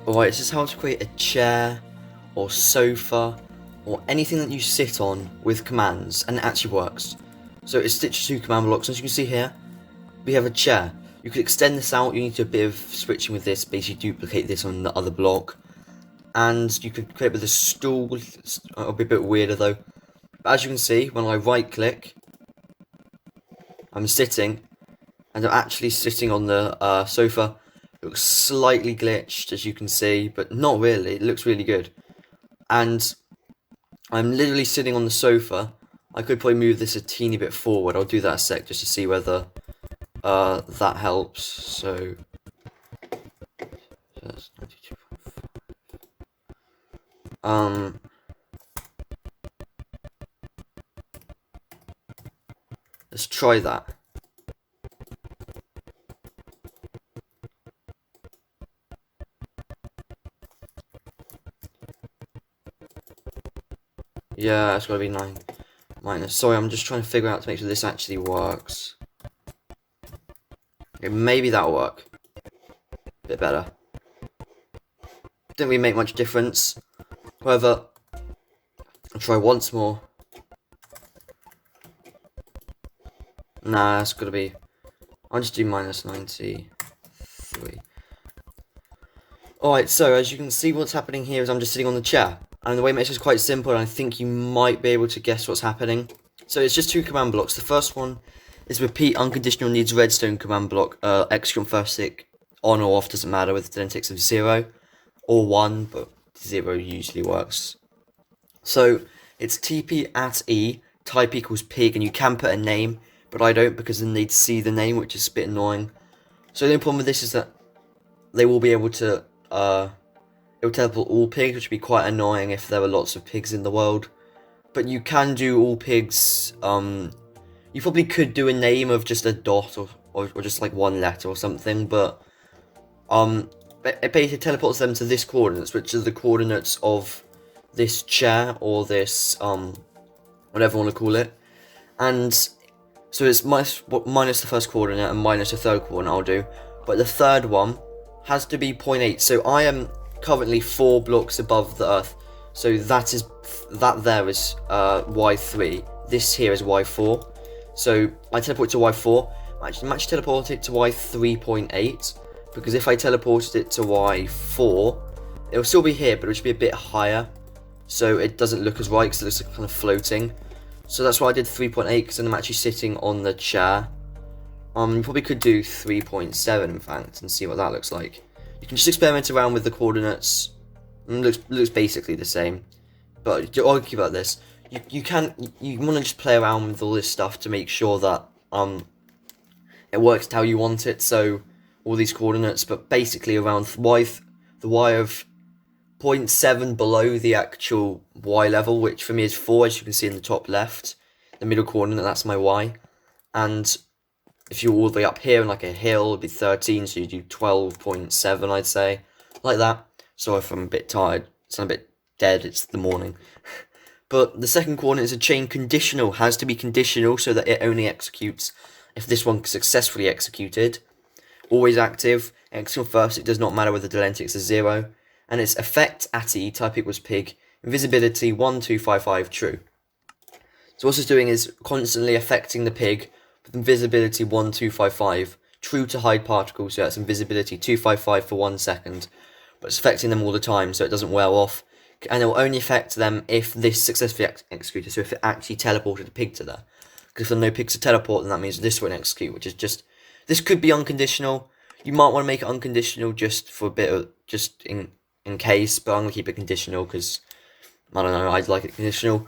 Alright, this is how to create a chair, or sofa, or anything that you sit on with commands, and it actually works. So it's stitched 2 command blocks. As you can see here, we have a chair. You could extend this out, you need to do a bit of switching with this, basically duplicate this on the other block. And you could create with a stool, it'll be a bit weirder though. But as you can see, when I right click, I'm sitting, and I'm actually sitting on the sofa. It looks slightly glitched, as you can see, but not really. It looks really good. And I'm literally sitting on the sofa. I could probably move this a teeny bit forward. I'll do that in a sec just to see whether that helps. So that's 92.5. Let's try that. Yeah, it's gotta be 9 minus. Sorry, I'm just trying to figure out to make sure this actually works. Okay, maybe that'll work. A bit better. Didn't really make much difference. However, I'll try once more. Nah, it's gotta be. I'll just do minus 93. Alright, so as you can see, what's happening here is I'm just sitting on the chair. And the way it makes it quite simple, and I think you might be able to guess what's happening. So it's just 2 command blocks. The first one is repeat unconditional needs redstone command block, execute on first tick, on or off, doesn't matter, with the ticks of 0 or 1, but 0 usually works. So it's TP at E, type equals pig, and you can put a name, but I don't because then they'd see the name, which is a bit annoying. So the only problem with this is that they will be able to, it will teleport all pigs, which would be quite annoying if there were lots of pigs in the world. But you can do all pigs. You probably could do a name of just a dot or just like 1 letter or something, but it basically teleports them to this coordinates, which are the coordinates of this chair or this whatever you want to call it. And so it's minus the first coordinate and minus the third coordinate I'll do, but the third one has to be 0.8. So I am currently 4 blocks above the earth, so that there is y3. This here is y4. So I teleport to y4. I actually teleport it to y3.8 because if I teleported it to y4, it will still be here, but it should be a bit higher, so it doesn't look as right because it looks like kind of floating. So that's why I did 3.8, because then I'm actually sitting on the chair. You probably could do 3.7 in fact and see what that looks like. You can just experiment around with the coordinates. It looks basically the same, but I'll argue about this. You want to just play around with all this stuff to make sure that it works how you want it. So all these coordinates, but basically around the y of 0.7 below the actual y level, which for me is 4, as you can see in the top left, the middle coordinate, that's my y. And if you're all the way up here in like a hill, it'd be 13, so you do 12.7, I'd say, like that. So if I'm a bit tired, it's a bit dead, it's the morning. But the second coordinate is a chain conditional, has to be conditional so that it only executes if this one successfully executed. Always active, execute first, it does not matter whether the delentics are 0. And it's effect at E, type equals pig, invisibility 1255 true. So what it's doing is constantly affecting the pig with invisibility 1255, true to hide particles, so that's invisibility 255 for 1 second. But it's affecting them all the time, so it doesn't wear off. And it will only affect them if this successfully executed, so if it actually teleported a pig to there. Because if there are no pigs to teleport, then that means this won't execute, which is just... This could be unconditional. You might want to make it unconditional just for a bit of... just in case, but I'm going to keep it conditional because, I don't know, I'd like it conditional. And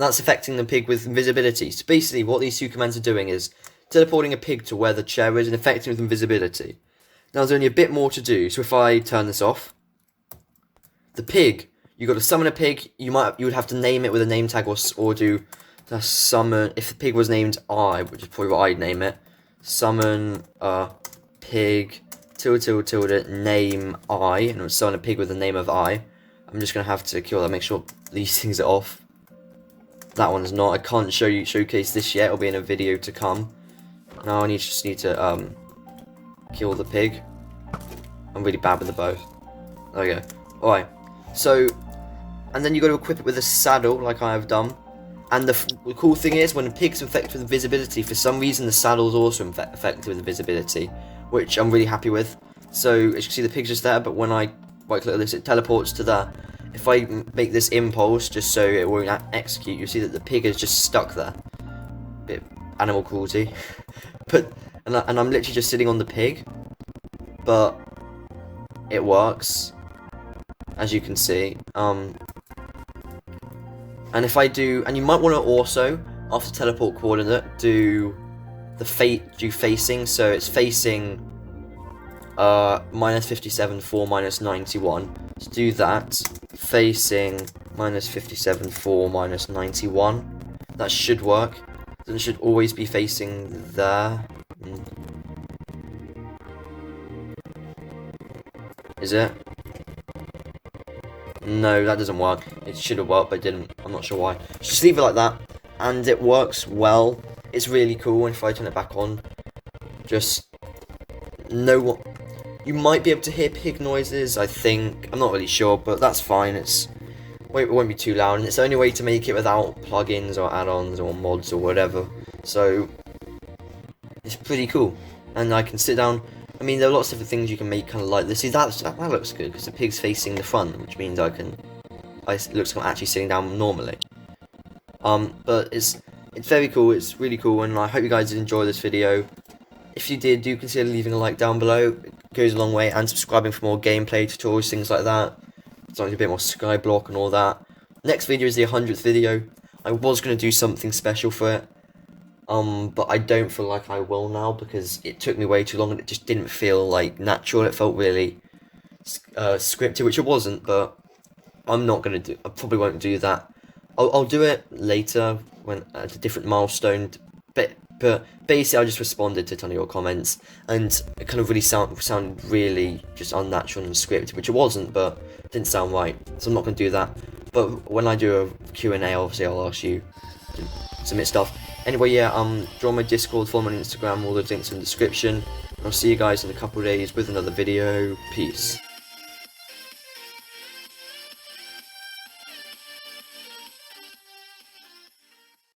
that's affecting the pig with invisibility. So basically what these 2 commands are doing is teleporting a pig to where the chair is and affecting with invisibility. Now there's only a bit more to do, so if I turn this off, the pig, you've got to summon a pig. You would have to name it with a name tag or do the summon, if the pig was named I, which is probably what I'd name it, summon pig tilde name I, and it would summon a pig with the name of I. I'm just going to have to kill that, make sure these things are off. That one's not. I can't showcase this yet, it'll be in a video to come. Now I just need to kill the pig. I'm really bad with the bow. There we go. Alright, so, and then you got to equip it with a saddle, like I have done. And the cool thing is, when a pig's infected with invisibility, for some reason the saddle's also affected with invisibility, which I'm really happy with. So, as you can see, the pig's just there, but when I right-click this, it teleports to there. If I make this impulse, just so it won't execute, you see that the pig is just stuck there. Bit animal cruelty. And I'm literally just sitting on the pig, but it works, as you can see. And if I do, and you might want to also, after teleport coordinate, do facing, so it's facing minus 57, 4, minus 91. To do that, facing minus 57, 4, minus 91. That should work. Then it should always be facing there. Is it? No, that doesn't work. It should have worked, but it didn't. I'm not sure why. Just leave it like that, and it works well. It's really cool. And if I turn it back on, just know what. You might be able to hear pig noises, I think. I'm not really sure, but that's fine. It won't be too loud, and it's the only way to make it without plugins or add-ons or mods or whatever. So it's pretty cool, and I can sit down. I mean, there are lots of different things you can make kind of like this. See, that looks good because the pig's facing the front, which means it looks like I'm actually sitting down normally. But it's very cool. It's really cool, and I hope you guys did enjoy this video. If you did, do consider leaving a like down below. It goes a long way, and subscribing for more gameplay tutorials, things like that. Something a bit more skyblock and all that. Next video is the 100th video. I was going to do something special for it. But I don't feel like I will now, because it took me way too long and it just didn't feel like natural. It felt really scripted, which it wasn't, but I'm not going to do. I probably won't do that. I'll do it later when at a different milestone. But basically, I just responded to a ton of your comments, and it kind of really sounded really just unnatural and scripted, which it wasn't, but it didn't sound right. So I'm not going to do that. But when I do a Q&A, obviously I'll ask you to submit stuff. Anyway, yeah, join my Discord, follow me on Instagram, all the links in the description. I'll see you guys in a couple of days with another video. Peace.